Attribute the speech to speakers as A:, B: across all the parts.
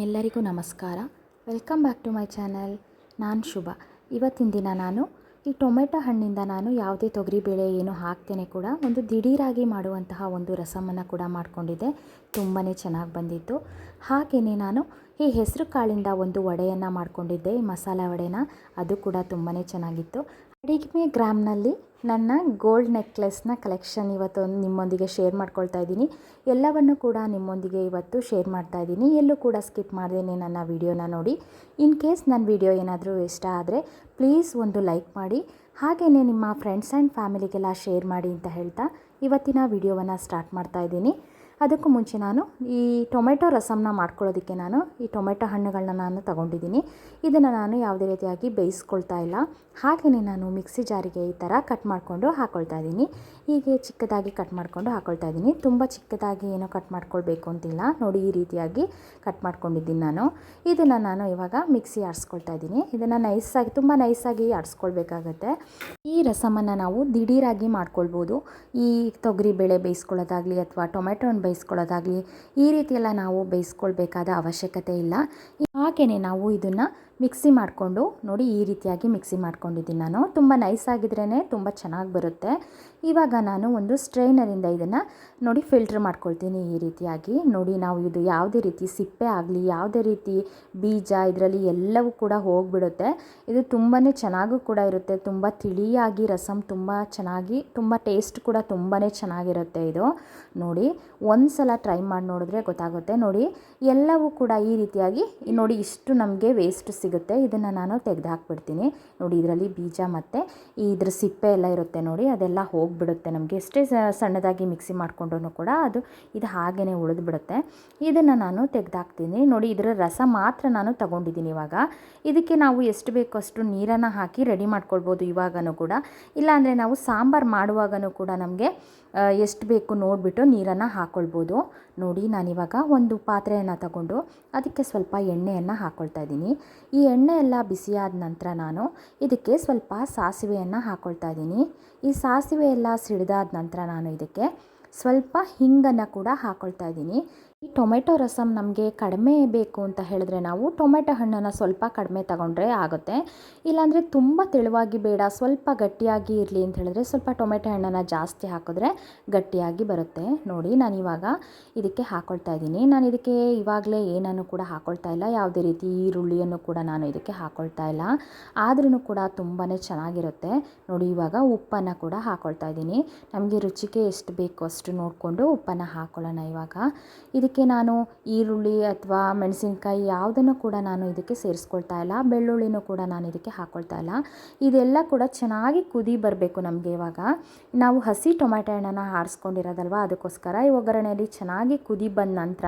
A: ಎಲ್ಲರಿಗೂ ನಮಸ್ಕಾರ. Welcome back to my channel. ನಾನು ಶುಭ. ಇವತ್ತಿನ ದಿನ ನಾನು ಈ ಟೊಮೆಟೊ ಹಣ್ಣಿಂದ ನಾನು ಯಾವುದೇ ತೊಗರಿಬೇಳೆ ಏನು ಹಾಕ್ತೇನೆ ಕೂಡ ಒಂದು ದಿಢೀರಾಗಿ ಮಾಡುವಂತಹ ಒಂದು ರಸಮನ್ನು ಕೂಡ ಮಾಡಿಕೊಂಡಿದ್ದೆ. ತುಂಬಾ ಚೆನ್ನಾಗಿ ಬಂದಿತ್ತು. ಹಾಗೆಯೇ ನಾನು ಈ ಹೆಸರು ಕಾಳಿಂದ ಒಂದು ವಡೆಯನ್ನು ಮಾಡಿಕೊಂಡಿದ್ದೆ, ಮಸಾಲ ವಡೆನ. ಅದು ಕೂಡ ತುಂಬಾ ಚೆನ್ನಾಗಿತ್ತು. ಕಡಿಮೆ ಗ್ರಾಮ್ನಲ್ಲಿ ನನ್ನ ಗೋಲ್ಡ್ ನೆಕ್ಲೆಸ್ನ ಕಲೆಕ್ಷನ್ ಇವತ್ತು ನಿಮ್ಮೊಂದಿಗೆ ಶೇರ್ ಮಾಡ್ಕೊಳ್ತಾ ಇದ್ದೀನಿ. ಎಲ್ಲವನ್ನು ಕೂಡ ನಿಮ್ಮೊಂದಿಗೆ ಇವತ್ತು ಶೇರ್ ಮಾಡ್ತಾ ಇದ್ದೀನಿ. ಎಲ್ಲೂ ಕೂಡ ಸ್ಕಿಪ್ ಮಾಡ್ದೇನೆ ನನ್ನ ವಿಡಿಯೋನ ನೋಡಿ. ಇನ್ ಕೇಸ್ ನನ್ನ ವಿಡಿಯೋ ಏನಾದರೂ ಇಷ್ಟ ಆದರೆ ಪ್ಲೀಸ್ ಒಂದು ಲೈಕ್ ಮಾಡಿ, ಹಾಗೆಯೇ ನಿಮ್ಮ ಫ್ರೆಂಡ್ಸ್ ಆ್ಯಂಡ್ ಫ್ಯಾಮಿಲಿಗೆಲ್ಲ ಶೇರ್ ಮಾಡಿ ಅಂತ ಹೇಳ್ತಾ ಇವತ್ತಿನ ವಿಡಿಯೋವನ್ನು ಸ್ಟಾರ್ಟ್ ಮಾಡ್ತಾ ಇದ್ದೀನಿ. ಅದಕ್ಕೂ ಮುಂಚೆ ನಾನು ಈ ಟೊಮೆಟೊ ರಸಮ್ನ ಮಾಡ್ಕೊಳ್ಳೋದಕ್ಕೆ ನಾನು ಈ ಟೊಮೆಟೊ ಹಣ್ಣುಗಳನ್ನ ನಾನು ತಗೊಂಡಿದ್ದೀನಿ. ಇದನ್ನು ನಾನು ಯಾವುದೇ ರೀತಿಯಾಗಿ ಬೇಯಿಸ್ಕೊಳ್ತಾ ಇಲ್ಲ. ಹಾಗೆಯೇ ನಾನು ಮಿಕ್ಸಿ ಜಾರಿಗೆ ಈ ಥರ ಕಟ್ ಮಾಡಿಕೊಂಡು ಹಾಕ್ಕೊಳ್ತಾ ಇದ್ದೀನಿ. ಹೀಗೆ ಚಿಕ್ಕದಾಗಿ ಕಟ್ ಮಾಡಿಕೊಂಡು ಹಾಕ್ಕೊಳ್ತಾ ಇದ್ದೀನಿ. ತುಂಬ ಚಿಕ್ಕದಾಗಿ ಏನೋ ಕಟ್ ಮಾಡ್ಕೊಳ್ಬೇಕು ಅಂತಿಲ್ಲ. ನೋಡಿ, ಈ ರೀತಿಯಾಗಿ ಕಟ್ ಮಾಡ್ಕೊಂಡಿದ್ದೀನಿ ನಾನು. ಇದನ್ನು ನಾನು ಇವಾಗ ಮಿಕ್ಸಿ ಆಡಿಸ್ಕೊಳ್ತಾ ಇದ್ದೀನಿ. ಇದನ್ನು ನೈಸಾಗಿ, ತುಂಬ ನೈಸಾಗಿ ಆಡಿಸ್ಕೊಳ್ಬೇಕಾಗತ್ತೆ. ಈ ರಸಮನ್ನು ನಾವು ದಿಢೀರಾಗಿ ಮಾಡ್ಕೊಳ್ಬೋದು. ಈ ತೊಗರಿಬೇಳೆ ಬೇಯಿಸ್ಕೊಳ್ಳೋದಾಗಲಿ ಅಥವಾ ಟೊಮೆಟೊನ ಬೇಯಿಸ್ಕೊಳ್ಳೋದಾಗಲಿ ಈ ರೀತಿಯೆಲ್ಲ ನಾವು ಬೇಯಿಸ್ಕೊಳ್ಬೇಕಾದ ಅವಶ್ಯಕತೆ ಇಲ್ಲ. ಹಾಗೆಯೇ ನಾವು ಇದನ್ನು ಮಿಕ್ಸಿ ಮಾಡಿಕೊಂಡು, ನೋಡಿ ಈ ರೀತಿಯಾಗಿ ಮಿಕ್ಸಿ ಮಾಡ್ಕೊಂಡಿದ್ದೀನಿ ನಾನು. ತುಂಬ ನೈಸಾಗಿದ್ರೇ ತುಂಬ ಚೆನ್ನಾಗಿ ಬರುತ್ತೆ. ಇವಾಗ ನಾನು ಒಂದು ಸ್ಟ್ರೈನರಿಂದ ಇದನ್ನು ನೋಡಿ ಫಿಲ್ಟ್ರ್ ಮಾಡ್ಕೊಳ್ತೀನಿ ಈ ರೀತಿಯಾಗಿ. ನೋಡಿ, ನಾವು ಇದು ಯಾವುದೇ ರೀತಿ ಸಿಪ್ಪೆ ಆಗಲಿ, ಯಾವುದೇ ರೀತಿ ಬೀಜ ಇದರಲ್ಲಿ ಎಲ್ಲವೂ ಕೂಡ ಹೋಗಿಬಿಡುತ್ತೆ. ಇದು ತುಂಬಾ ಚೆನ್ನಾಗೂ ಕೂಡ ಇರುತ್ತೆ. ತುಂಬ ತಿಳಿಯಾಗಿ ರಸಮ್ ತುಂಬ ಚೆನ್ನಾಗಿ, ತುಂಬ ಟೇಸ್ಟ್ ಕೂಡ ತುಂಬಾ ಚೆನ್ನಾಗಿರುತ್ತೆ ಇದು. ನೋಡಿ, ಒಂದು ಸಲ ಟ್ರೈ ಮಾಡಿ ನೋಡಿದ್ರೆ ಗೊತ್ತಾಗುತ್ತೆ. ನೋಡಿ, ಎಲ್ಲವೂ ಕೂಡ ಈ ರೀತಿಯಾಗಿ ನೋಡಿ ಇಷ್ಟು ನಮಗೆ ವೇಸ್ಟ್ ಸಿಗುತ್ತೆ. ಇದನ್ನು ನಾನು ತೆಗೆದು ಹಾಕ್ಬಿಡ್ತೀನಿ. ನೋಡಿ, ಇದರಲ್ಲಿ ಬೀಜ ಮತ್ತು ಇದ್ರ ಸಿಪ್ಪೆ ಎಲ್ಲ ಇರುತ್ತೆ ನೋಡಿ, ಅದೆಲ್ಲ ಹೋಗಿಬಿಡುತ್ತೆ ನಮಗೆ. ಎಷ್ಟೇ ಸಣ್ಣದಾಗಿ ಮಿಕ್ಸಿ ಮಾಡಿಕೊಂಡ್ರೂ ಕೂಡ ಇದು ಹಾಗೇ ಉಳಿದ್ಬಿಡುತ್ತೆ. ಇದನ್ನು ನಾನು ತೆಗೆದಾಕ್ತೀನಿ. ನೋಡಿ, ಇದರ ರಸ ಮಾತ್ರ ನಾನು ತಗೊಂಡಿದ್ದೀನಿ. ಇವಾಗ ಇದಕ್ಕೆ ನಾವು ಎಷ್ಟು ಬೇಕೋ ಅಷ್ಟು ನೀರನ್ನು ಹಾಕಿ ರೆಡಿ ಮಾಡ್ಕೊಳ್ಬೋದು ಇವಾಗನೂ ಕೂಡ. ಇಲ್ಲಾಂದರೆ ನಾವು ಸಾಂಬಾರು ಮಾಡುವಾಗನೂ ಕೂಡ ನಮಗೆ ಎಷ್ಟು ಬೇಕು ನೋಡಿಬಿಟ್ಟು ನೀರನ್ನು ಹಾಕ್ಕೊಳ್ಬೋದು. ನೋಡಿ, ನಾನಿವಾಗ ಒಂದು ಪಾತ್ರೆಯನ್ನು ತಗೊಂಡು ಅದಕ್ಕೆ ಸ್ವಲ್ಪ ಎಣ್ಣೆಯನ್ನು ಹಾಕ್ಕೊಳ್ತಾ ಇದ್ದೀನಿ. ಈ ಎಣ್ಣೆ ಎಲ್ಲ ಬಿಸಿಯಾದ ನಂತರ ನಾನು ಇದಕ್ಕೆ ಸ್ವಲ್ಪ ಸಾಸಿವೆಯನ್ನು ಹಾಕ್ಕೊಳ್ತಾ ಇದ್ದೀನಿ. ಈ ಸಾಸಿವೆ ಎಲ್ಲ ಸಿಡಿದಾದ ನಂತರ ನಾನು ಇದಕ್ಕೆ ಸ್ವಲ್ಪ ಹಿಂಗನ್ನು ಕೂಡ ಹಾಕ್ಕೊಳ್ತಾ ಇದ್ದೀನಿ. ಈ ಟೊಮೆಟೊ ರಸಮ್ ನಮಗೆ ಕಡಿಮೆ ಬೇಕು ಅಂತ ಹೇಳಿದ್ರೆ ನಾವು ಟೊಮೆಟೊ ಹಣ್ಣನ್ನು ಸ್ವಲ್ಪ ಕಡಿಮೆ ತಗೊಂಡ್ರೆ ಆಗುತ್ತೆ. ಇಲ್ಲಾಂದರೆ ತುಂಬ ತೆಳುವಾಗಿ ಬೇಡ, ಸ್ವಲ್ಪ ಗಟ್ಟಿಯಾಗಿ ಇರಲಿ ಅಂತ ಹೇಳಿದ್ರೆ ಸ್ವಲ್ಪ ಟೊಮೆಟೊ ಹಣ್ಣನ್ನು ಜಾಸ್ತಿ ಹಾಕಿದ್ರೆ ಗಟ್ಟಿಯಾಗಿ ಬರುತ್ತೆ. ನೋಡಿ, ನಾನು ಇವಾಗ ಇದಕ್ಕೆ ಹಾಕ್ಕೊಳ್ತಾ ಇದ್ದೀನಿ. ನಾನು ಇದಕ್ಕೆ ಇವಾಗಲೇ ಏನನ್ನು ಕೂಡ ಹಾಕ್ಕೊಳ್ತಾ ಇಲ್ಲ. ಯಾವುದೇ ರೀತಿ ಈರುಳ್ಳಿಯನ್ನು ಕೂಡ ನಾನು ಇದಕ್ಕೆ ಹಾಕ್ಕೊಳ್ತಾ ಇಲ್ಲ. ಆದ್ರೂ ಕೂಡ ತುಂಬಾ ಚೆನ್ನಾಗಿರುತ್ತೆ. ನೋಡಿ, ಇವಾಗ ಉಪ್ಪನ್ನು ಕೂಡ ಹಾಕ್ಕೊಳ್ತಾ ಇದ್ದೀನಿ. ನಮಗೆ ರುಚಿಗೆ ಎಷ್ಟು ಬೇಕೋ ಅಷ್ಟು ನೋಡಿಕೊಂಡು ಉಪ್ಪನ್ನು ಹಾಕ್ಕೊಳ್ಳೋಣ. ಇವಾಗ ಇದಕ್ಕೆ ನಾನು ಈರುಳ್ಳಿ ಅಥವಾ ಮೆಣಸಿನ್ಕಾಯಿ ಯಾವುದನ್ನು ಕೂಡ ನಾನು ಇದಕ್ಕೆ ಸೇರಿಸ್ಕೊಳ್ತಾ ಇಲ್ಲ. ಬೆಳ್ಳುಳ್ಳಿನೂ ಕೂಡ ನಾನು ಇದಕ್ಕೆ ಹಾಕ್ಕೊಳ್ತಾ ಇಲ್ಲ. ಇದೆಲ್ಲ ಕೂಡ ಚೆನ್ನಾಗಿ ಕುದಿ ಬರಬೇಕು ನಮಗೆ. ಇವಾಗ ನಾವು ಹಸಿ ಟೊಮೆಟೊ ಹಣ್ಣನ್ನು ಆಡಿಸ್ಕೊಂಡಿರೋದಲ್ವ, ಅದಕ್ಕೋಸ್ಕರ ಈ ಒಗ್ಗರಣೆಯಲ್ಲಿ ಚೆನ್ನಾಗಿ ಕುದಿ ಬಂದ ನಂತರ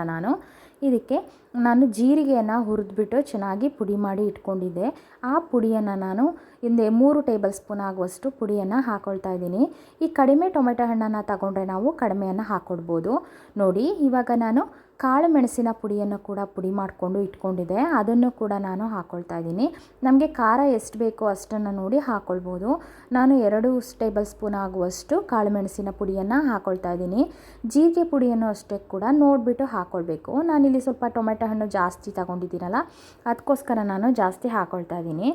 A: ಇದಕ್ಕೆ ನಾನು ಜೀರಿಗೆಯನ್ನು ಹುರಿದ್ಬಿಟ್ಟು ಚೆನ್ನಾಗಿ ಪುಡಿ ಮಾಡಿ ಇಟ್ಕೊಂಡಿದ್ದೆ. ಆ ಪುಡಿಯನ್ನು ನಾನು 3 ಟೇಬಲ್ ಸ್ಪೂನ್ ಆಗುವಷ್ಟು ಪುಡಿಯನ್ನು ಹಾಕ್ಕೊಳ್ತಾ ಇದ್ದೀನಿ. ಈ ಕಡಿಮೆ ಟೊಮೆಟೊ ಹಣ್ಣನ್ನು ತಗೊಂಡ್ರೆ ನಾವು ಕಡಿಮೆಯನ್ನು ಹಾಕ್ಕೊಡ್ಬೋದು. ನೋಡಿ, ಇವಾಗ ನಾನು ಕಾಳು ಮೆಣಸಿನ ಪುಡಿಯನ್ನು ಕೂಡ ಪುಡಿ ಮಾಡಿಕೊಂಡು ಇಟ್ಕೊಂಡಿದ್ದೆ. ಅದನ್ನು ಕೂಡ ನಾನು ಹಾಕ್ಕೊಳ್ತಾ ಇದ್ದೀನಿ. ನಮಗೆ ಖಾರ ಎಷ್ಟು ಬೇಕೋ ಅಷ್ಟನ್ನು ನೋಡಿ ಹಾಕ್ಕೊಳ್ಬೋದು. ನಾನು 2 ಟೇಬಲ್ ಸ್ಪೂನ್ ಆಗುವಷ್ಟು ಕಾಳು ಮೆಣಸಿನ ಪುಡಿಯನ್ನು ಹಾಕ್ಕೊಳ್ತಾ ಇದ್ದೀನಿ. ಜೀರಿಗೆ ಪುಡಿಯನ್ನು ಅಷ್ಟೇ ಕೂಡ ನೋಡಿಬಿಟ್ಟು ಹಾಕ್ಕೊಳ್ಬೇಕು. ನಾನಿಲ್ಲಿ ಸ್ವಲ್ಪ ಟೊಮೆಟೊ ಹಣ್ಣು ಜಾಸ್ತಿ ತಗೊಂಡಿದ್ದೀನಲ್ಲ, ಅದಕ್ಕೋಸ್ಕರ ನಾನು ಜಾಸ್ತಿ ಹಾಕ್ಕೊಳ್ತಾ ಇದ್ದೀನಿ.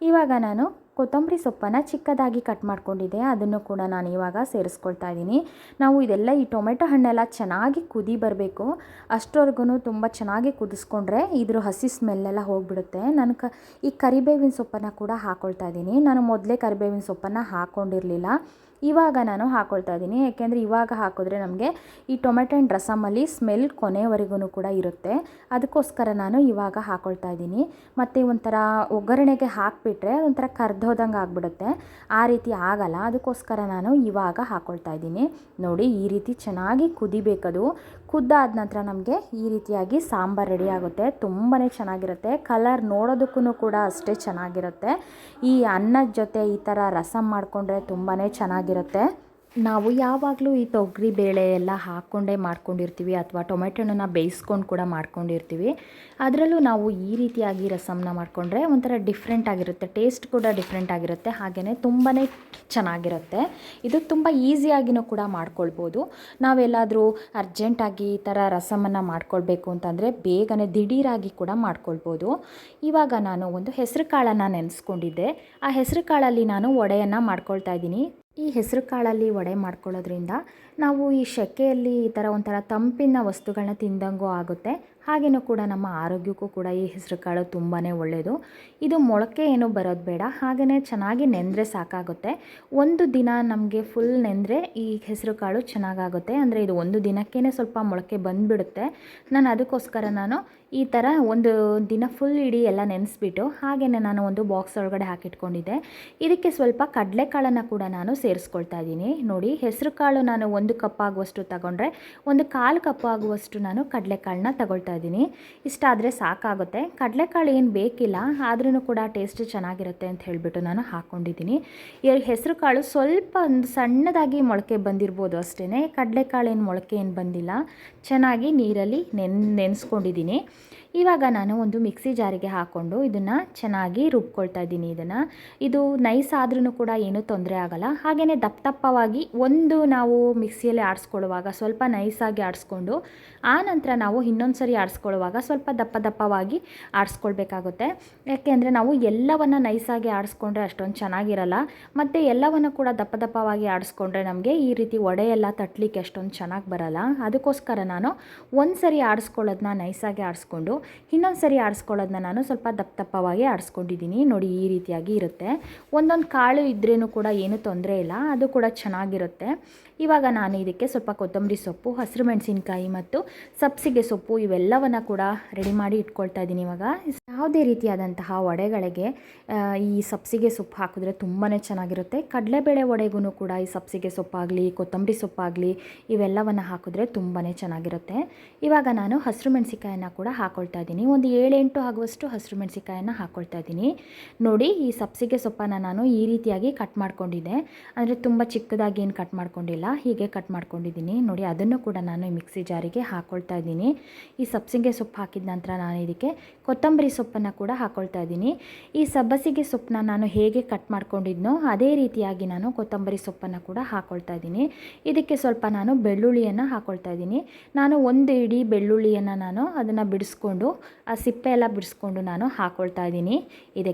A: ಇವಾಗ ನಾನು ಕೊತ್ತಂಬರಿ ಸೊಪ್ಪನ್ನು ಚಿಕ್ಕದಾಗಿ ಕಟ್ ಮಾಡ್ಕೊಂಡಿದ್ದೆ, ಅದನ್ನು ಕೂಡ ನಾನು ಇವಾಗ ಸೇರಿಸ್ಕೊಳ್ತಾ ಇದ್ದೀನಿ. ನಾವು ಇದೆಲ್ಲ ಈ ಟೊಮೆಟೊ ಹಣ್ಣೆಲ್ಲ ಚೆನ್ನಾಗಿ ಕುದಿ ಬರಬೇಕು. ಅಷ್ಟವರೆಗೂ ತುಂಬ ಚೆನ್ನಾಗಿ ಕುದಿಸ್ಕೊಂಡ್ರೆ ಇದ್ರ ಹಸಿ ಸ್ಮೆಲ್ಲೆಲ್ಲ ಹೋಗಿಬಿಡುತ್ತೆ. ನಾನು ಈ ಕರಿಬೇವಿನ ಸೊಪ್ಪನ್ನು ಕೂಡ ಹಾಕ್ಕೊಳ್ತಾ ಇದ್ದೀನಿ. ನಾನು ಮೊದಲೇ ಕರಿಬೇವಿನ ಸೊಪ್ಪನ್ನು ಹಾಕ್ಕೊಂಡಿರಲಿಲ್ಲ, ಇವಾಗ ನಾನು ಹಾಕ್ಕೊಳ್ತಾ ಇದ್ದೀನಿ. ಯಾಕೆಂದರೆ ಇವಾಗ ಹಾಕಿದ್ರೆ ನಮಗೆ ಈ ಟೊಮೆಟೊ ಹಣ್ಣು ರಸಮಲ್ಲಿ ಸ್ಮೆಲ್ ಕೊನೆವರೆಗೂ ಕೂಡ ಇರುತ್ತೆ. ಅದಕ್ಕೋಸ್ಕರ ನಾನು ಇವಾಗ ಹಾಕ್ಕೊಳ್ತಾ ಇದ್ದೀನಿ. ಮತ್ತು ಒಂಥರ ಒಗ್ಗರಣೆಗೆ ಹಾಕಿಬಿಟ್ರೆ ಒಂಥರ ಕರ್ದೋದಂಗೆ ಆಗಿಬಿಡುತ್ತೆ. ಆ ರೀತಿ ಆಗಲ್ಲ. ಅದಕ್ಕೋಸ್ಕರ ನಾನು ಇವಾಗ ಹಾಕ್ಕೊಳ್ತಾ ಇದ್ದೀನಿ. ನೋಡಿ, ಈ ರೀತಿ ಚೆನ್ನಾಗಿ ಕುದಿಬೇಕದು. ಕುದ್ದಾದ ನಂತರ ನಮಗೆ ಈ ರೀತಿಯಾಗಿ ಸಾಂಬಾರು ರೆಡಿ ಆಗುತ್ತೆ. ತುಂಬಾ ಚೆನ್ನಾಗಿರುತ್ತೆ. ಕಲರ್ ನೋಡೋದಕ್ಕೂ ಕೂಡ ಅಷ್ಟೇ ಚೆನ್ನಾಗಿರುತ್ತೆ. ಈ ಅನ್ನದ ಜೊತೆ ಈ ಥರ ರಸಮ್ ಮಾಡಿಕೊಂಡ್ರೆ ತುಂಬಾ ಚೆನ್ನಾಗಿರುತ್ತೆ. ನಾವು ಯಾವಾಗಲೂ ಈ ತೊಗರಿ ಬೇಳೆ ಎಲ್ಲ ಹಾಕ್ಕೊಂಡೇ ಮಾಡ್ಕೊಂಡಿರ್ತೀವಿ ಅಥವಾ ಟೊಮೆಟೊ ಹಣ್ಣನ್ನ ಬೇಯಿಸ್ಕೊಂಡು ಕೂಡ ಮಾಡ್ಕೊಂಡಿರ್ತೀವಿ. ಅದರಲ್ಲೂ ನಾವು ಈ ರೀತಿಯಾಗಿ ರಸಮ್ನ ಮಾಡಿಕೊಂಡ್ರೆ ಒಂಥರ ಡಿಫ್ರೆಂಟ್ ಆಗಿರುತ್ತೆ, ಟೇಸ್ಟ್ ಕೂಡ ಡಿಫ್ರೆಂಟ್ ಆಗಿರುತ್ತೆ, ಹಾಗೆಯೇ ತುಂಬಾ ಚೆನ್ನಾಗಿರುತ್ತೆ. ಇದು ತುಂಬ ಈಸಿಯಾಗಿಯೂ ಕೂಡ ಮಾಡ್ಕೊಳ್ಬೋದು. ನಾವೆಲ್ಲಾದರೂ ಅರ್ಜೆಂಟಾಗಿ ಈ ಥರ ರಸಮನ್ನು ಮಾಡ್ಕೊಳ್ಬೇಕು ಅಂತಂದರೆ ಬೇಗನೆ ದಿಢೀರಾಗಿ ಕೂಡ ಮಾಡ್ಕೊಳ್ಬೋದು. ಇವಾಗ ನಾನು ಒಂದು ಹೆಸರು ಕಾಳನ್ನು ನೆನೆಸ್ಕೊಂಡಿದ್ದೆ. ಆ ಹೆಸರು ಕಾಳಲ್ಲಿ ನಾನು ವಡೆಯನ್ನು ಮಾಡ್ಕೊಳ್ತಾ ಇದ್ದೀನಿ. ಈ ಹೆಸರು ಕಾಳಲ್ಲಿ ವಡೆ ಮಾಡ್ಕೊಳ್ಳೋದ್ರಿಂದ ನಾವು ಈ ಸೆಕೆಯಲ್ಲಿ ಈ ಥರ ಒಂಥರ ತಂಪಿನ ವಸ್ತುಗಳನ್ನ ತಿಂದಂಗೂ ಆಗುತ್ತೆ. ಹಾಗೆಯೂ ಕೂಡ ನಮ್ಮ ಆರೋಗ್ಯಕ್ಕೂ ಕೂಡ ಈ ಹೆಸರು ಕಾಳು ತುಂಬಾ ಒಳ್ಳೆಯದು. ಇದು ಮೊಳಕೆ ಏನೂ ಬರೋದು ಬೇಡ, ಹಾಗೆಯೇ ಚೆನ್ನಾಗಿ ನೆಂದರೆ ಸಾಕಾಗುತ್ತೆ. ಒಂದು ದಿನ ನಮಗೆ ಫುಲ್ ನೆಂದರೆ ಈ ಹೆಸರು ಕಾಳು ಚೆನ್ನಾಗಾಗುತ್ತೆ. ಅಂದರೆ ಇದು ಒಂದು ದಿನಕ್ಕೇ ಸ್ವಲ್ಪ ಮೊಳಕೆ ಬಂದುಬಿಡುತ್ತೆ. ನಾನು ಅದಕ್ಕೋಸ್ಕರ ಈ ಥರ ಒಂದು ದಿನ ಫುಲ್ ಇಡೀ ಎಲ್ಲ ನೆನೆಸ್ಬಿಟ್ಟು ಹಾಗೆಯೇ ನಾನು ಒಂದು ಬಾಕ್ಸ್ ಒಳಗಡೆ ಹಾಕಿಟ್ಕೊಂಡಿದ್ದೆ. ಇದಕ್ಕೆ ಸ್ವಲ್ಪ ಕಡಲೆಕಾಳನ್ನು ಕೂಡ ನಾನು ಸೇರಿಸ್ಕೊಳ್ತಾ ಇದ್ದೀನಿ. ನೋಡಿ, ಹೆಸರು ಕಾಳು ನಾನು 1 ಕಪ್ ಆಗುವಷ್ಟು ತಗೊಂಡ್ರೆ 1/4 ಕಪ್ ಆಗುವಷ್ಟು ನಾನು ಕಡಲೆಕಾಳನ್ನ ತಗೊಳ್ತಾ ಇದ್ದೀನಿ. ಇಷ್ಟಾದರೆ ಸಾಕಾಗುತ್ತೆ. ಕಡಲೆಕಾಳು ಏನು ಬೇಕಿಲ್ಲ, ಆದ್ರೂ ಕೂಡ ಟೇಸ್ಟ್ ಚೆನ್ನಾಗಿರುತ್ತೆ ಅಂತ ಹೇಳಿಬಿಟ್ಟು ನಾನು ಹಾಕ್ಕೊಂಡಿದ್ದೀನಿ. ಈ ಹೆಸರು ಕಾಳು ಸ್ವಲ್ಪ ಒಂದು ಸಣ್ಣದಾಗಿ ಮೊಳಕೆ ಬಂದಿರ್ಬೋದು ಅಷ್ಟೇ. ಕಡಲೆಕಾಳು ಏನು ಮೊಳಕೆ ಏನು ಬಂದಿಲ್ಲ. ಚೆನ್ನಾಗಿ ನೀರಲ್ಲಿ ನೆನೆಸ್ಕೊಂಡಿದ್ದೀನಿ. ಇವಾಗ ನಾನು ಒಂದು ಮಿಕ್ಸಿ ಜಾರಿಗೆ ಹಾಕ್ಕೊಂಡು ಇದನ್ನು ಚೆನ್ನಾಗಿ ರುಬ್ಕೊಳ್ತಾ ಇದ್ದೀನಿ. ಇದು ನೈಸ್ ಆದ್ರೂ ಕೂಡ ಏನೂ ತೊಂದರೆ ಆಗೋಲ್ಲ. ಹಾಗೆಯೇ ದಪ್ಪವಾಗಿ ನಾವು ಮಿಕ್ಸಿಯಲ್ಲಿ ಆಡಿಸ್ಕೊಳ್ಳುವಾಗ ಸ್ವಲ್ಪ ನೈಸಾಗಿ ಆಡಿಸ್ಕೊಂಡು ಆನಂತರ ನಾವು ಇನ್ನೊಂದು ಸರಿ ಆಡಿಸ್ಕೊಳ್ಳುವಾಗ ಸ್ವಲ್ಪ ದಪ್ಪವಾಗಿ ಆಡಿಸ್ಕೊಳ್ಬೇಕಾಗುತ್ತೆ. ಯಾಕೆಂದರೆ ನಾವು ಎಲ್ಲವನ್ನು ನೈಸಾಗಿ ಆಡಿಸ್ಕೊಂಡ್ರೆ ಅಷ್ಟೊಂದು ಚೆನ್ನಾಗಿರಲ್ಲ, ಮತ್ತು ಎಲ್ಲವನ್ನು ಕೂಡ ದಪ್ಪವಾಗಿ ಆಡಿಸ್ಕೊಂಡ್ರೆ ನಮಗೆ ಈ ರೀತಿ ವಡೆ ಎಲ್ಲ ತಟ್ಟಲಿಕ್ಕೆ ಅಷ್ಟೊಂದು ಚೆನ್ನಾಗಿ ಬರಲ್ಲ. ಅದಕ್ಕೋಸ್ಕರ ನಾನು ಒಂದು ಸರಿ ಆಡಿಸ್ಕೊಳ್ಳೋದನ್ನ ನೈಸಾಗಿ ಆಡಿಸ್ಕೊಂಡು ಇನ್ನೊಂದು ಸರಿ ಆಡಿಸ್ಕೊಳ್ಳೋದನ್ನ ನಾನು ಸ್ವಲ್ಪ ದಪ್ಪವಾಗಿ ಆಡಿಸ್ಕೊಂಡಿದ್ದೀನಿ. ನೋಡಿ, ಈ ರೀತಿಯಾಗಿ ಇರುತ್ತೆ. ಒಂದೊಂದು ಕಾಳು ಇದ್ರೂ ಕೂಡ ಏನೂ ತೊಂದರೆ ಇಲ್ಲ, ಅದು ಕೂಡ ಚೆನ್ನಾಗಿರುತ್ತೆ. ಇವಾಗ ನಾನು ಇದಕ್ಕೆ ಸ್ವಲ್ಪ ಕೊತ್ತಂಬರಿ ಸೊಪ್ಪು, ಹಸಿರು ಮೆಣಸಿನಕಾಯಿ ಮತ್ತು ಸಬ್ಸಿಗೆ ಸೊಪ್ಪು ಇವೆಲ್ಲವನ್ನು ಕೂಡ ರೆಡಿ ಮಾಡಿ ಇಟ್ಕೊಳ್ತಾ ಇದ್ದೀನಿ. ಇವಾಗ ಯಾವುದೇ ರೀತಿಯಾದಂತಹ ವಡೆಗಳಿಗೆ ಈ ಸಬ್ಸಿಗೆ ಸೊಪ್ಪು ಹಾಕಿದ್ರೆ ತುಂಬಾ ಚೆನ್ನಾಗಿರುತ್ತೆ. ಕಡಲೆಬೇಳೆ ವಡೆಗೂ ಕೂಡ ಈ ಸಬ್ಸಿಗೆ ಸೊಪ್ಪಾಗಲಿ ಕೊತ್ತಂಬರಿ ಸೊಪ್ಪಾಗಲಿ ಇವೆಲ್ಲವನ್ನು ಹಾಕಿದ್ರೆ ತುಂಬಾ ಚೆನ್ನಾಗಿರುತ್ತೆ. ಇವಾಗ ನಾನು ಹಸಿರು ಮೆಣಸಿಕಾಯನ್ನು ಕೂಡ ಹಾಕ್ಕೊಳ್ತಾ ಇದ್ದೀನಿ. ಒಂದು 7-8 ಆಗುವಷ್ಟು ಹಸಿರು ಮೆಣಸಿಕಾಯನ್ನು ಹಾಕ್ಕೊಳ್ತಾ ಇದ್ದೀನಿ. ನೋಡಿ, ಈ ಸಬ್ಸಿಗೆ ಸೊಪ್ಪನ್ನು ನಾನು ಈ ರೀತಿಯಾಗಿ ಕಟ್ ಮಾಡ್ಕೊಂಡಿದ್ದೆ. ಅಂದರೆ ತುಂಬ ಚಿಕ್ಕದಾಗಿ ಏನು ಕಟ್ ಮಾಡ್ಕೊಂಡಿಲ್ಲ, ಹೀಗೆ ಕಟ್ ಮಾಡ್ಕೊಂಡಿದ್ದೀನಿ. ನೋಡಿ, ಅದನ್ನು ಕೂಡ ನಾನು ಮಿಕ್ಸಿ ಜಾರಿಗೆ ಹಾಕ್ಕೊಳ್ತಾ ಇದ್ದೀನಿ. ಈ ಸಬ್ಸಿಗೆ ಸೊಪ್ಪು ಹಾಕಿದ ನಂತರ ನಾನು ಇದಕ್ಕೆ ಕೊತ್ತಂಬರಿ ಸೊಪ್ಪನ್ನು ಕೂಡ ಹಾಕ್ಕೊಳ್ತಾ ಇದ್ದೀನಿ. ಈ ಸಬ್ಬಸಿಗೆ ಸೊಪ್ಪನ್ನ ನಾನು ಹೇಗೆ ಕಟ್ ಮಾಡ್ಕೊಂಡಿದ್ನೋ ಅದೇ ರೀತಿಯಾಗಿ ನಾನು ಕೊತ್ತಂಬರಿ ಸೊಪ್ಪನ್ನು ಕೂಡ ಹಾಕ್ಕೊಳ್ತಾ ಇದ್ದೀನಿ. ಇದಕ್ಕೆ ಸ್ವಲ್ಪ ನಾನು ಬೆಳ್ಳುಳ್ಳಿಯನ್ನು ಹಾಕ್ಕೊಳ್ತಾ ಇದ್ದೀನಿ. ನಾನು ಒಂದು ಇಡೀ ಬೆಳ್ಳುಳ್ಳಿಯನ್ನು ನಾನು ಅದನ್ನು ಬಿಡಿಸ್ಕೊಂಡು ಆ ಸಿಪ್ಪೆ ಎಲ್ಲ ಬಿಡಿಸ್ಕೊಂಡು ನಾನು ಹಾಕ್ಕೊಳ್ತಾ ಇದ್ದೀನಿ.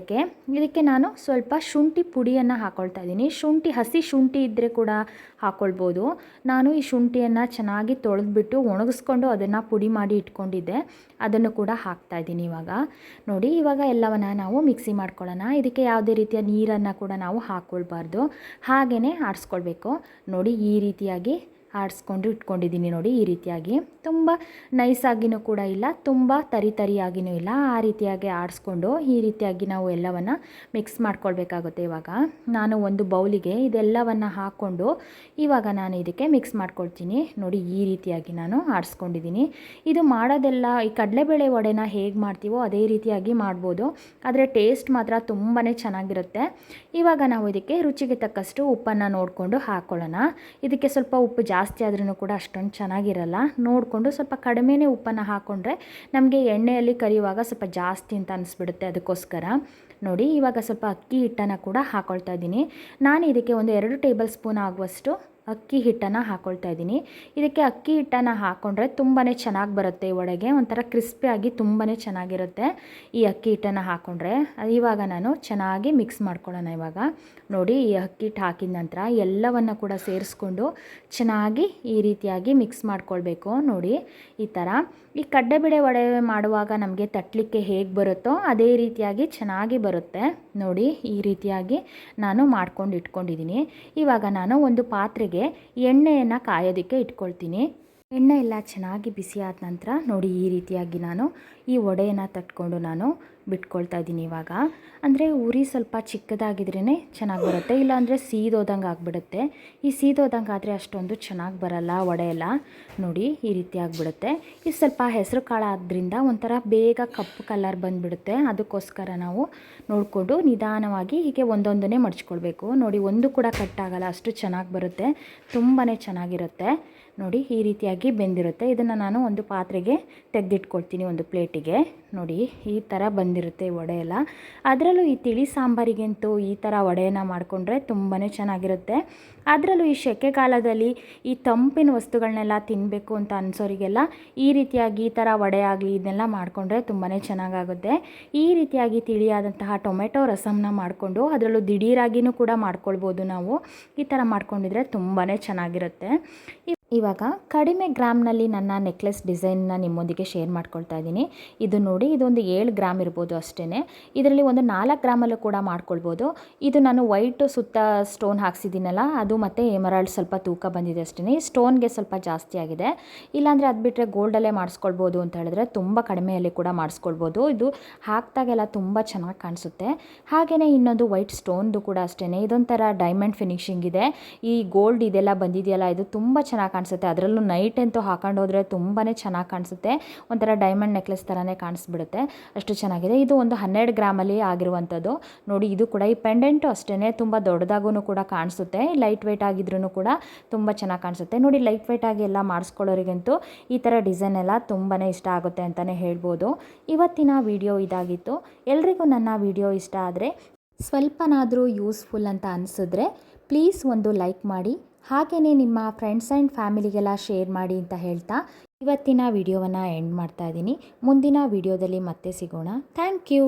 A: ಇದಕ್ಕೆ ನಾನು ಸ್ವಲ್ಪ ಶುಂಠಿ ಪುಡಿಯನ್ನು ಹಾಕ್ಕೊಳ್ತಾ ಇದ್ದೀನಿ. ಹಸಿ ಶುಂಠಿ ಇದ್ದರೆ ಕೂಡ ಹಾಕ್ಕೊಳ್ಬೋದು. ನಾನು ಈ ಶುಂಠಿಯನ್ನು ಚೆನ್ನಾಗಿ ತೊಳೆದ್ಬಿಟ್ಟು ಒಣಗಿಸ್ಕೊಂಡು ಅದನ್ನು ಪುಡಿ ಮಾಡಿ ಇಟ್ಕೊಂಡಿದ್ದೆ, ಅದನ್ನು ಕೂಡ ಹಾಕ್ತಾ ಇದ್ದೀನಿ. ನೋಡಿ, ಇವಾಗ ಎಲ್ಲವನ್ನು ನಾವು ಮಿಕ್ಸಿ ಮಾಡ್ಕೊಳ್ಳೋಣ. ಇದಕ್ಕೆ ಯಾವುದೇ ರೀತಿಯ ನೀರನ್ನು ಕೂಡ ನಾವು ಹಾಕ್ಕೊಳ್ಬಾರ್ದು, ಹಾಗೆಯೇ ಆಡಿಸ್ಕೊಳ್ಬೇಕು. ನೋಡಿ, ಈ ರೀತಿಯಾಗಿ ಆಡಿಸ್ಕೊಂಡು ಇಟ್ಕೊಂಡಿದ್ದೀನಿ. ನೋಡಿ, ಈ ರೀತಿಯಾಗಿ ತುಂಬ ನೈಸಾಗಿಯೂ ಕೂಡ ಇಲ್ಲ, ತುಂಬ ತರಿಯಾಗಿಯೂ ಇಲ್ಲ. ಆ ರೀತಿಯಾಗಿ ಆಡಿಸ್ಕೊಂಡು ಈ ರೀತಿಯಾಗಿ ನಾವು ಎಲ್ಲವನ್ನು ಮಿಕ್ಸ್ ಮಾಡ್ಕೊಳ್ಬೇಕಾಗುತ್ತೆ. ಇವಾಗ ನಾನು ಒಂದು ಬೌಲಿಗೆ ಇದೆಲ್ಲವನ್ನು ಹಾಕ್ಕೊಂಡು ಇವಾಗ ನಾನು ಇದಕ್ಕೆ ಮಿಕ್ಸ್ ಮಾಡ್ಕೊಳ್ತೀನಿ. ನೋಡಿ, ಈ ರೀತಿಯಾಗಿ ನಾನು ಆಡಿಸ್ಕೊಂಡಿದ್ದೀನಿ. ಇದು ಮಾಡೋದೆಲ್ಲ ಈ ಕಡಲೆಬೇಳೆ ವಡೆನ ಹೇಗೆ ಮಾಡ್ತೀವೋ ಅದೇ ರೀತಿಯಾಗಿ ಮಾಡ್ಬೋದು, ಆದರೆ ಟೇಸ್ಟ್ ಮಾತ್ರ ತುಂಬಾ ಚೆನ್ನಾಗಿರುತ್ತೆ. ಇವಾಗ ನಾವು ಇದಕ್ಕೆ ರುಚಿಗೆ ತಕ್ಕಷ್ಟು ಉಪ್ಪನ್ನು ನೋಡಿಕೊಂಡು ಹಾಕ್ಕೊಳ್ಳೋಣ. ಇದಕ್ಕೆ ಸ್ವಲ್ಪ ಉಪ್ಪು ಜಾಸ್ತಿ ಆದ್ರೂ ಕೂಡ ಅಷ್ಟೊಂದು ಚೆನ್ನಾಗಿರಲ್ಲ. ನೋಡಿಕೊಂಡು ಸ್ವಲ್ಪ ಕಡಿಮೆನೇ ಉಪ್ಪನ್ನು ಹಾಕ್ಕೊಂಡ್ರೆ ನಮಗೆ ಎಣ್ಣೆಯಲ್ಲಿ ಕರಿಯುವಾಗ ಸ್ವಲ್ಪ ಜಾಸ್ತಿ ಅಂತ ಅನಿಸ್ಬಿಡುತ್ತೆ. ಅದಕ್ಕೋಸ್ಕರ ನೋಡಿ, ಇವಾಗ ಸ್ವಲ್ಪ ಅಕ್ಕಿ ಹಿಟ್ಟನ್ನು ಕೂಡ ಹಾಕ್ಕೊಳ್ತಾ ಇದ್ದೀನಿ. ನಾನು ಇದಕ್ಕೆ ಒಂದು 2 ಟೇಬಲ್ ಸ್ಪೂನ್ ಆಗುವಷ್ಟು ಅಕ್ಕಿ ಹಿಟ್ಟನ್ನು ಹಾಕ್ಕೊಳ್ತಾ ಇದ್ದೀನಿ. ಇದಕ್ಕೆ ಅಕ್ಕಿ ಹಿಟ್ಟನ್ನು ಹಾಕ್ಕೊಂಡ್ರೆ ತುಂಬಾ ಚೆನ್ನಾಗಿ ಬರುತ್ತೆ. ಈ ವಡೆಗೆ ಒಂಥರ ಕ್ರಿಸ್ಪಿಯಾಗಿ ತುಂಬಾ ಚೆನ್ನಾಗಿರುತ್ತೆ ಈ ಅಕ್ಕಿ ಹಿಟ್ಟನ್ನು ಹಾಕ್ಕೊಂಡ್ರೆ. ಇವಾಗ ನಾನು ಚೆನ್ನಾಗಿ ಮಿಕ್ಸ್ ಮಾಡ್ಕೊಳ್ಳೋಣ. ಇವಾಗ ನೋಡಿ, ಈ ಅಕ್ಕಿ ಹಿಟ್ಟು ಹಾಕಿದ ನಂತರ ಎಲ್ಲವನ್ನು ಕೂಡ ಸೇರಿಸ್ಕೊಂಡು ಚೆನ್ನಾಗಿ ಈ ರೀತಿಯಾಗಿ ಮಿಕ್ಸ್ ಮಾಡ್ಕೊಳ್ಬೇಕು. ನೋಡಿ, ಈ ಥರ ಈ ಕಡಲೆಬೇಳೆ ವಡೆ ಮಾಡುವಾಗ ನಮಗೆ ತಟ್ಟಲಿಕ್ಕೆ ಹೇಗೆ ಬರುತ್ತೋ ಅದೇ ರೀತಿಯಾಗಿ ಚೆನ್ನಾಗಿ ಬರುತ್ತೆ. ನೋಡಿ, ಈ ರೀತಿಯಾಗಿ ನಾನು ಮಾಡ್ಕೊಂಡು ಇಟ್ಕೊಂಡಿದ್ದೀನಿ. ಇವಾಗ ನಾನು ಒಂದು ಪಾತ್ರೆಗೆ ಎಣ್ಣೆಯನ್ನು ಕಾಯೋದಕ್ಕೆ ಇಟ್ಕೊಳ್ತೀನಿ. ಎಣ್ಣೆ ಎಲ್ಲ ಚೆನ್ನಾಗಿ ಬಿಸಿ ಆದ ನಂತರ ನೋಡಿ ಈ ರೀತಿಯಾಗಿ ನಾನು ಈ ವಡೆಯನ್ನು ತಟ್ಕೊಂಡು ನಾನು ಬಿಟ್ಕೊಳ್ತಾ ಇದ್ದೀನಿ ಇವಾಗ. ಅಂದರೆ ಉರಿ ಸ್ವಲ್ಪ ಚಿಕ್ಕದಾಗಿದ್ರೇ ಚೆನ್ನಾಗಿ ಬರುತ್ತೆ, ಇಲ್ಲಾಂದರೆ ಸೀದೋದಂಗೆ ಆಗಿಬಿಡುತ್ತೆ. ಈ ಸೀದೋದಂಗೆ ಆದರೆ ಅಷ್ಟೊಂದು ಚೆನ್ನಾಗಿ ಬರಲ್ಲ ವಡೆ ಎಲ್ಲ. ನೋಡಿ ಈ ರೀತಿ ಆಗಿಬಿಡುತ್ತೆ. ಇದು ಸ್ವಲ್ಪ ಹೆಸರು ಕಾಳು ಆದ್ದರಿಂದ ಒಂಥರ ಬೇಗ ಕಪ್ಪು ಕಲರ್ ಬಂದುಬಿಡುತ್ತೆ. ಅದಕ್ಕೋಸ್ಕರ ನಾವು ನೋಡಿಕೊಂಡು ನಿಧಾನವಾಗಿ ಹೀಗೆ ಒಂದೊಂದನ್ನೇ ಮಡ್ಚ್ಕೊಳ್ಬೇಕು. ನೋಡಿ ಒಂದು ಕೂಡ ಕಟ್ಟಾಗಲ್ಲ, ಅಷ್ಟು ಚೆನ್ನಾಗಿ ಬರುತ್ತೆ, ತುಂಬಾ ಚೆನ್ನಾಗಿರುತ್ತೆ. ನೋಡಿ ಈ ರೀತಿಯಾಗಿ ಬೆಂದಿರುತ್ತೆ. ಇದನ್ನು ನಾನು ಒಂದು ಪಾತ್ರೆಗೆ ತೆಗೆದಿಟ್ಕೊಳ್ತೀನಿ, ಒಂದು ಪ್ಲೇಟಿಗೆ. ನೋಡಿ ಈ ಥರ ಬಂದಿರುತ್ತೆ ವಡೆ ಎಲ್ಲ. ಅದರಲ್ಲೂ ಈ ತಿಳಿ ಸಾಂಬಾರಿಗಂತೂ ಈ ಥರ ವಡೆಯನ್ನು ಮಾಡಿಕೊಂಡ್ರೆ ತುಂಬಾ ಚೆನ್ನಾಗಿರುತ್ತೆ. ಅದರಲ್ಲೂ ಈ ಸೆಕೆಗಾಲದಲ್ಲಿ ಈ ತಂಪಿನ ವಸ್ತುಗಳನ್ನೆಲ್ಲ ತಿನ್ನಬೇಕು ಅಂತ ಅನಿಸೋರಿಗೆಲ್ಲ ಈ ರೀತಿಯಾಗಿ ಈ ಥರ ವಡೆ ಆಗಲಿ ಇದನ್ನೆಲ್ಲ ಮಾಡಿಕೊಂಡ್ರೆ ತುಂಬಾ ಚೆನ್ನಾಗಾಗುತ್ತೆ. ಈ ರೀತಿಯಾಗಿ ತಿಳಿಯಾದಂತಹ ಟೊಮೆಟೊ ರಸಮ್ನ ಮಾಡಿಕೊಂಡು ಅದರಲ್ಲೂ ದಿಢೀರಾಗಿಯೂ ಕೂಡ ಮಾಡ್ಕೊಳ್ಬೋದು ನಾವು. ಈ ಥರ ಮಾಡ್ಕೊಂಡಿದ್ರೆ ತುಂಬಾ ಚೆನ್ನಾಗಿರುತ್ತೆ. ಇವಾಗ ಕಡಿಮೆ ಗ್ರಾಮ್ನಲ್ಲಿ ನನ್ನ ನೆಕ್ಲೆಸ್ ಡಿಸೈನ್ನ ನಿಮ್ಮೊಂದಿಗೆ ಶೇರ್ ಮಾಡ್ಕೊಳ್ತಾ ಇದ್ದೀನಿ. ಇದು ನೋಡಿ, ಇದೊಂದು 7 ಗ್ರಾಮ್ ಇರ್ಬೋದು ಅಷ್ಟೇ. ಇದರಲ್ಲಿ ಒಂದು 4 ಗ್ರಾಮಲ್ಲೂ ಕೂಡ ಮಾಡ್ಕೊಳ್ಬೋದು. ಇದು ನಾನು ವೈಟು ಸುತ್ತ ಸ್ಟೋನ್ ಹಾಕ್ಸಿದ್ದೀನಲ್ಲ, ಅದು ಮತ್ತು ಎಮರಾಲ್ಡ್ ಸ್ವಲ್ಪ ತೂಕ ಬಂದಿದೆ ಅಷ್ಟೇ. ಈ ಸ್ಟೋನ್ಗೆ ಸ್ವಲ್ಪ ಜಾಸ್ತಿ ಆಗಿದೆ. ಇಲ್ಲಾಂದರೆ ಅದು ಬಿಟ್ಟರೆ ಗೋಲ್ಡಲ್ಲೇ ಮಾಡಿಸ್ಕೊಳ್ಬೋದು ಅಂತ ಹೇಳಿದ್ರೆ ತುಂಬ ಕಡಿಮೆಯಲ್ಲಿ ಕೂಡ ಮಾಡಿಸ್ಕೊಳ್ಬೋದು. ಇದು ಹಾಕಿದಾಗೆಲ್ಲ ತುಂಬ ಚೆನ್ನಾಗಿ ಕಾಣಿಸುತ್ತೆ. ಹಾಗೆಯೇ ಇನ್ನೊಂದು ವೈಟ್ ಸ್ಟೋನ್ದು ಕೂಡ ಅಷ್ಟೇ. ಇದೊಂಥರ ಡೈಮಂಡ್ ಫಿನಿಶಿಂಗ್ ಇದೆ. ಈ ಗೋಲ್ಡ್ ಇದೆಲ್ಲ ಬಂದಿದೆಯಲ್ಲ, ಇದು ತುಂಬ ಚೆನ್ನಾಗಿ ಕಾಣಿಸುತ್ತೆ. ಅದರಲ್ಲೂ ನೈಟ್ ಅಂತೂ ಹಾಕೊಂಡು ಹೋದರೆ ತುಂಬಾ ಚೆನ್ನಾಗಿ ಕಾಣಿಸುತ್ತೆ. ಒಂಥರ ಡೈಮಂಡ್ ನೆಕ್ಲೆಸ್ ಥರನೇ ಕಾಣಿಸ್ಬಿಡುತ್ತೆ, ಅಷ್ಟು ಚೆನ್ನಾಗಿದೆ. ಇದು ಒಂದು 12 ಗ್ರಾಮಲ್ಲಿ ಆಗಿರುವಂಥದ್ದು. ನೋಡಿ ಇದು ಕೂಡ ಈ ಪೆಂಡೆಂಟು ಅಷ್ಟೇ, ತುಂಬ ದೊಡ್ಡದಾಗೂ ಕೂಡ ಕಾಣಿಸುತ್ತೆ. ಲೈಟ್ ವೆಯ್ಟ್ ಆಗಿದ್ರೂ ಕೂಡ ತುಂಬ ಚೆನ್ನಾಗಿ ಕಾಣಿಸುತ್ತೆ. ನೋಡಿ ಲೈಟ್ ವೆಯ್ಟ್ ಆಗಿ ಎಲ್ಲ ಮಾಡಿಸ್ಕೊಳ್ಳೋರಿಗಂತೂ ಈ ಥರ ಡಿಸೈನ್ ಎಲ್ಲ ತುಂಬಾ ಇಷ್ಟ ಆಗುತ್ತೆ ಅಂತಲೇ ಹೇಳ್ಬೋದು. ಇವತ್ತಿನ ವಿಡಿಯೋ ಇದಾಗಿತ್ತು. ಎಲ್ರಿಗೂ ನನ್ನ ವಿಡಿಯೋ ಇಷ್ಟ ಆದರೆ, ಸ್ವಲ್ಪನಾದರೂ ಯೂಸ್ಫುಲ್ ಅಂತ ಅನಿಸಿದ್ರೆ ಪ್ಲೀಸ್ ಒಂದು ಲೈಕ್ ಮಾಡಿ. ಹಾಗೆಯೇ ನಿಮ್ಮ ಫ್ರೆಂಡ್ಸ್ ಆ್ಯಂಡ್ ಫ್ಯಾಮಿಲಿಗೆಲ್ಲ ಶೇರ್ ಮಾಡಿ ಅಂತ ಹೇಳ್ತಾ ಇವತ್ತಿನ ವಿಡಿಯೋವನ್ನು ಎಂಡ್ ಮಾಡ್ತಾ ಇದ್ದೀನಿ. ಮುಂದಿನ ವಿಡಿಯೋದಲ್ಲಿ ಮತ್ತೆ ಸಿಗೋಣ. Thank you.